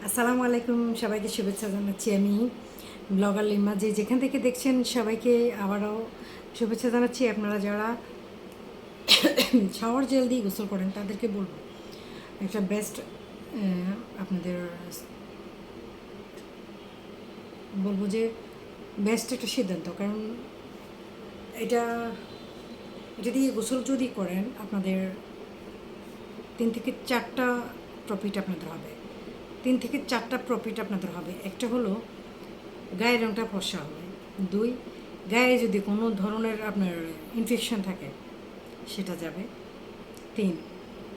আসসালামু আলাইকুম, সবাইকে শুভেচ্ছা জানাচ্ছি আমি ব্লগার লিমা। যেখান থেকে দেখছেন সবাইকে আবারও শুভেচ্ছা জানাচ্ছি। আপনারা যারা শাওয়ার জেল দিয়ে গোসল করেন তাদেরকে বলবো একটা বেস্ট আপনাদের বলবো যে বেস্ট একটা সিদ্ধান্ত। কারণ এটা এটা দিয়ে গোসল যদি করেন আপনাদের 3 থেকে 4টা প্রফিট আপনাদের হবে। 3 থেকে 4টা প্রফিট আপনাদের হবে। একটা হলো গায়ের রঙটা ফর্সা হবে। 2, গায়ে যদি কোনো ধরনের আপনার ইনফেকশন থাকে সেটা যাবে। 3,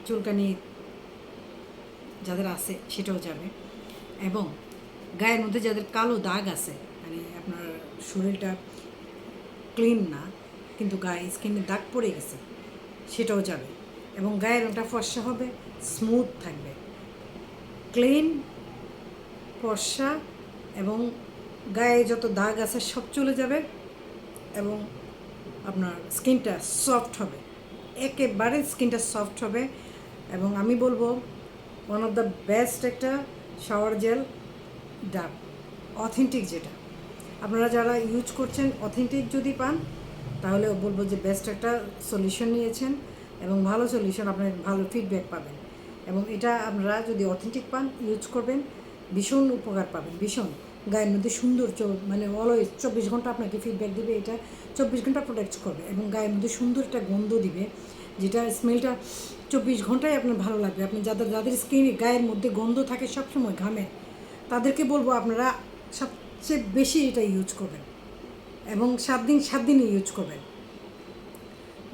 চুলকানি যাদের আছে সেটাও যাবে। এবং গায়ের মধ্যে যাদের কালো দাগ আছে, মানে আপনার শরীরটা ক্লিন না কিন্তু গায়ে স্কিনে দাগ পড়ে গেছে, সেটাও যাবে। এবং গায়ের রঙটা ফর্সা হবে, স্মুথ থাকবে, ক্লিন, ফর্সা, এবং গায়ে যত দাগ আছে সব চলে যাবে। এবং আপনার স্কিনটা সফট হবে, একেবারে স্কিনটা সফট হবে। এবং আমি বলবো ওয়ান অফ দ্য বেস্ট একটা শাওয়ার জেল ডাব, অথেন্টিক যেটা। আপনারা যারা ইউজ করছেন অথেন্টিক যদি পান তাহলে বলবো যে বেস্ট একটা সলিউশন নিয়েছেন এবং ভালো সলিউশন, আপনার ভালো ফিডব্যাক পাবেন। এবং এটা আপনারা যদি অথেন্টিক পান ইউজ করবেন, ভীষণ উপকার পাবেন, ভীষণ গায়ের মধ্যে সুন্দর মানে অলওয়েজ 24 ঘন্টা আপনাকে ফিডব্যাক দিবে। এটা 24 ঘন্টা প্রোটেক্ট করবে এবং গায়ের মধ্যে সুন্দর একটা গন্ধ দিবে, যেটা স্মেলটা 24 ঘন্টায় আপনার ভালো লাগবে। আপনি যাদের স্কিনে গায়ের মধ্যে গন্ধ থাকে সবসময় ঘামে, তাদেরকে বলবো আপনারা সবচেয়ে বেশি এটা ইউজ করবেন এবং 7 দিন ইউজ করবেন।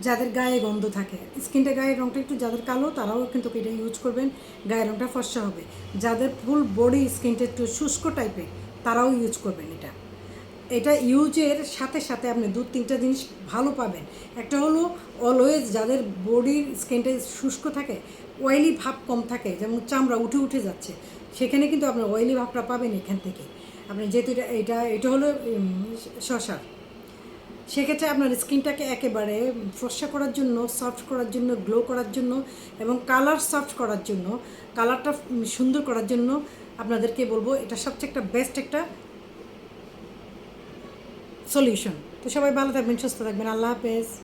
যাদের গায়ে গন্ধ থাকে, স্কিনটা গায়ের রঙটা একটু যাদের কালো তারাও কিন্তু এটা ইউজ করবেন, গায়ের রঙটা ফর্সা হবে। যাদের ফুল বডি স্কিনটা একটু শুষ্ক টাইপের তারাও ইউজ করবেন এটা। এটা ইউজের সাথে সাথে আপনি 2-3টা জিনিস ভালো পাবেন। একটা হলো অলওয়েজ যাদের বডির স্কিনটা শুষ্ক থাকে, অয়েলি ভাব কম থাকে, যেমন চামড়া উঠে উঠে যাচ্ছে, সেখানে কিন্তু আপনি অয়েলি ভাবটা পাবেন এখান থেকে। আপনি যেহেতু এটা হলো শশা, সেক্ষেত্রে আপনার স্কিনটাকে একেবারে ফর্সা করার জন্য, সফট করার জন্য, গ্লো করার জন্য এবং কালার সফট করার জন্য, কালারটা সুন্দর করার জন্য আপনাদেরকে বলবো এটা সবচেয়ে একটা বেস্ট একটা সলিউশন। তো সবাই ভালো থাকবেন, সুস্থ থাকবেন। আল্লাহ হাফেজ।